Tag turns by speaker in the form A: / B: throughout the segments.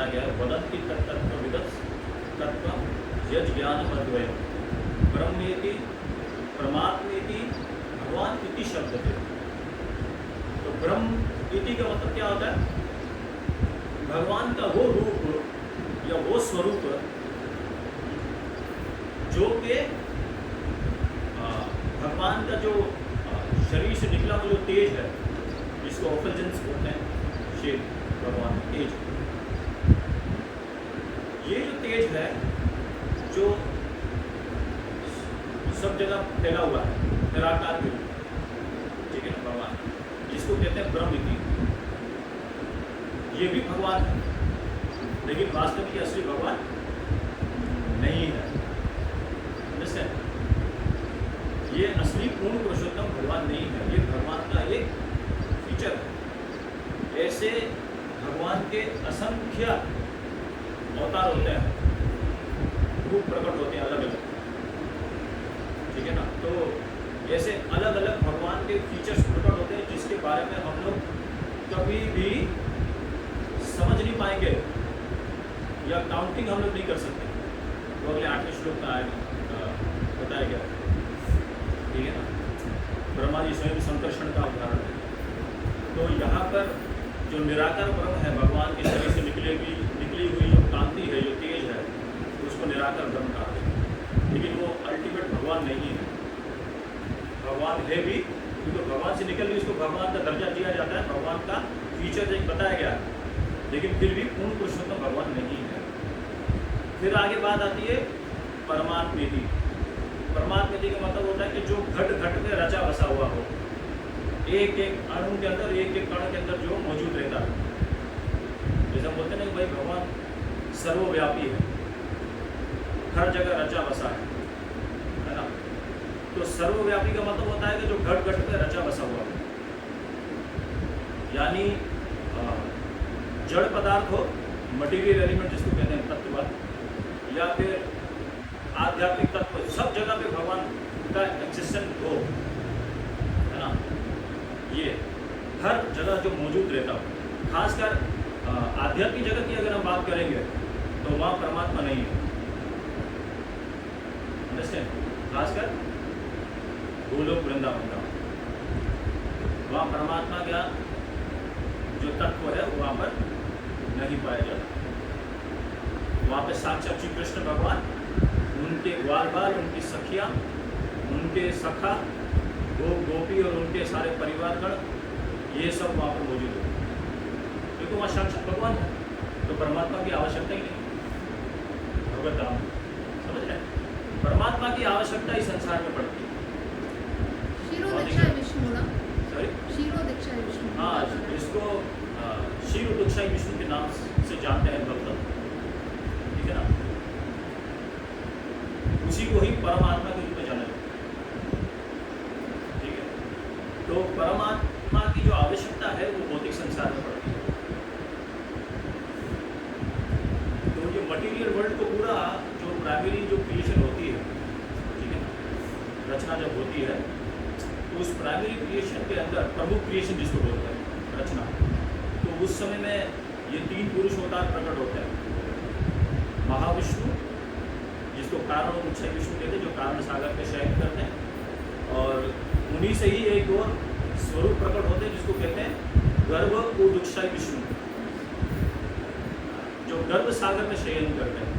A: गया है, वदन्ति तत्तत्त्वविदः तत्त्वं यज् ज्ञानम् अद्वयम् ब्रह्मेति परमात्मेति भगवान इति शब्द है। तो ब्रह्म इति का मतलब क्या होता है? भगवान का वो रूप या वो स्वरूप जो के भगवान का जो शरीर से निकला हुआ जो तेज है, जिसको ऑफल्जेंस बोलते हैं, शेप भगवान तेज, ये जो तेज है जो सब जगह फैला हुआ है निराकार के रूप, ठीक है ना, भगवान जिसको कहते हैं ब्रह्म इति, ये भी भगवान है, लेकिन वास्तव में असली भगवान नहीं है। अंडरस्टैंड? ये असली पूर्ण पुरुषोत्तम भगवान नहीं है, ये भगवान का एक फीचर है। ऐसे भगवान के असंख्य अवतार होते हैं, रूप प्रकट होते हैं अलग अलग, ठीक है ना। तो ऐसे अलग अलग भगवान के फीचर्स प्रकट होते हैं जिसके बारे में हम लोग कभी भी समझ नहीं पाएंगे या काउंटिंग हम लोग नहीं कर सकते। तो अगले 8वें श्लोक में आएगा, बताया गया, ठीक है ना। ब्रह्मा जी स्वयं संकर्षण का उदाहरण है। तो यहाँ पर जो निराकार ब्रह्म है, भगवान के शरीर से निकली हुई जो कांति है, जो तेज है, उसको निराकार ब्रह्म कहा है। लेकिन वो अल्टीमेट भगवान नहीं है। भगवान है भी, क्योंकि भगवान से निकल भी उसको भगवान का दर्जा दिया जाता है, भगवान का फीचर एक बताया गया, लेकिन फिर भी पूर्ण पुरुषोत्तम भगवान नहीं है। फिर आगे बात आती है परमात्मेति। परमात्मेति का मतलब होता है कि जो घट घट में रचा बसा हुआ हो, एक एक अणु के अंदर, एक एक कण के अंदर जो मौजूद रहता है। जैसे हम बोलते हैं ना कि भाई भगवान सर्वव्यापी है, हर जगह रचा बसा है ना। तो सर्वव्यापी का मतलब होता है कि जो घट घट में रचा बसा हुआ हो, यानी जड़ पदार्थ हो, मटेरियल एलिमेंट जिसको कहते हैं तत्व, या फिर आध्यात्मिक तत्व, सब जगह पे भगवान का एग्जिस्टेंस हो, है ना। ये हर जगह जो मौजूद रहता हो, खासकर आध्यात्मिक जगत की अगर हम बात करेंगे तो वहाँ परमात्मा नहीं है। अंडरस्टैंड? खासकर गोलोक वृंदावन का, वहाँ परमात्मा का जो तत्व है वहाँ पर नहीं पाया जाता। वहाँ पे साक्षात श्री कृष्ण भगवान, उनके ग्वाल बाल, उनकी सखियाँ, उनके सखा, गोपी और उनके सारे परिवारगण, ये सब वहाँ पर मौजूद है, क्योंकि वहाँ साक्षात भगवान है। तो परमात्मा की आवश्यकता ही नहीं। भगवत धाम, समझ रहे? परमात्मा की आवश्यकता इस संसार में पड़ती है। हाँ, इसको क्षीर दीक्षाई विष्णु के नाम से जानते हैं भक्त, ठीक है ना। उसी को ही परमात्मा के रूप में जाना जाता है, ठीक है। तो परमात्मा की जो आवश्यकता है वो भौतिक संसार में पड़ती है। तो ये मटेरियल वर्ल्ड को पूरा जो प्राइमरी जो क्रिएशन होती है, ठीक है ना, रचना जब होती है तो उस प्राइमरी क्रिएशन के अंदर प्रमुख क्रिएशन जिसको बोलते हैं रचना, तो उस समय में ये 3 पुरुष अवतार प्रकट होते हैं। महाविष्णु, जिसको कारण उच्छय विष्णु कहते हैं, जो कारण सागर में शयन करते हैं, और उन्हीं से ही एक और स्वरूप प्रकट होते हैं जिसको कहते हैं गर्भ उदुक्षय विष्णु, जो गर्भ सागर में शयन करते हैं।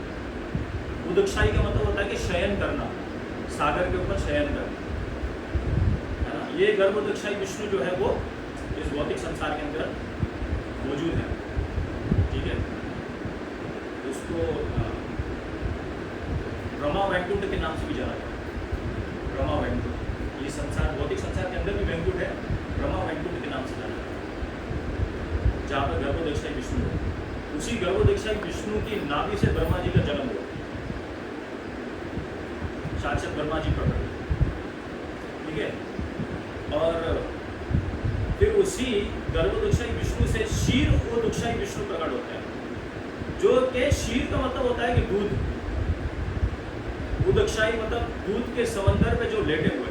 A: उदुक्षय का मतलब होता है कि शयन करना, सागर के ऊपर शयन करना, है ना। ये गर्भ उदुक्षय विष्णु जो है वो इस भौतिक संसार के अंदर मौजूद है, ठीक है। उसको ब्रह्मा वैकुंठ के नाम से भी जाना जाता है। ब्रह्मा वैकुंठ, ये संसार, भौतिक संसार के अंदर भी वैकुंठ है, ब्रह्मा वैकुंठ के नाम से जाना जाता है, जहाँ पर गर्भोदक्षाई विष्णु है। उसी गर्भोदक्षाई विष्णु की नाभि से ब्रह्मा जी का जन्म हुआ, साक्षात ब्रह्मा जी प्रकट, ठीक है। और फिर उसी गर्भोदक्षाई विष्णु से क्षीर उदक्षाई विष्णु प्रकट होते हैं, जो के क्षीर का मतलब होता है कि दूध, उदक्षाई मतलब दूध के समंदर में जो लेटे हुए,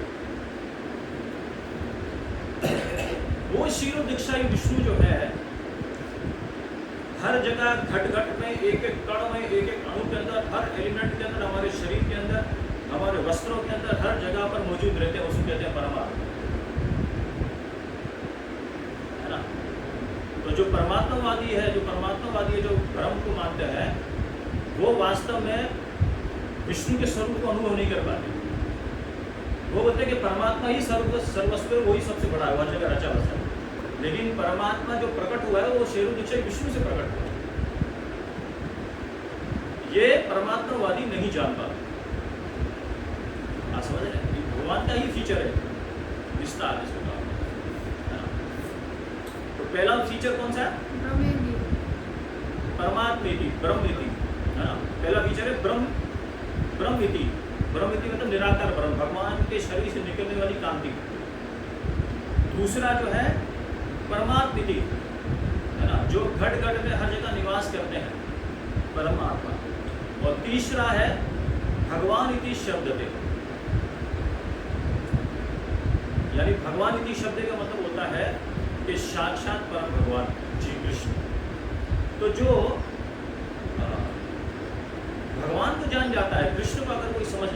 A: वो क्षीरोदक्षाई विष्णु जो है हर जगह घट घट में, एक एक कण में, एक एक अणु के अंदर, हर एलिमेंट के अंदर, हमारे शरीर के अंदर, हमारे वस्त्रों के अंदर, हर जगह पर मौजूद रहते हैं, उसको कहते हैं परमात्मा, है ना। तो जो परमात्मावादी है, जो ब्रह्म को मानते हैं, वो वास्तव में विष्णु के स्वरूप को अनुभव नहीं कर पाते। वो बोलते हैं कि परमात्मा ही सर्वस्व है, वही सबसे बड़ा है, वह जगह रचा बसा है। लेकिन परमात्मा जो प्रकट हुआ है वो शेरुनिश्चय विष्णु से प्रकट हुआ है। ये परमात्मावादी नहीं जान पाते। आप समझ रहे हैं? भगवान का ही फीचर है विस्तार, इसको कहा है ना। तो पहला फीचर कौन सा है? परमात्मेति, ब्रह्मेति, है ना। पहला फीचर है ब्रह्मेति। ब्रह्मेति मतलब निराकार ब्रह्म, भगवान के शरीर से निकलने वाली कांति। दूसरा जो है परमात्मेति, है ना, जो घट घट में हर जगह निवास करते हैं, परमात्मा। और तीसरा है भगवान इति शब्दते, यानी भगवान इति शब्द का मतलब होता है कि साक्षात परम भगवान श्री कृष्ण। तो जो भगवान को जान जाता है, कृष्ण को अगर कोई समझ लेता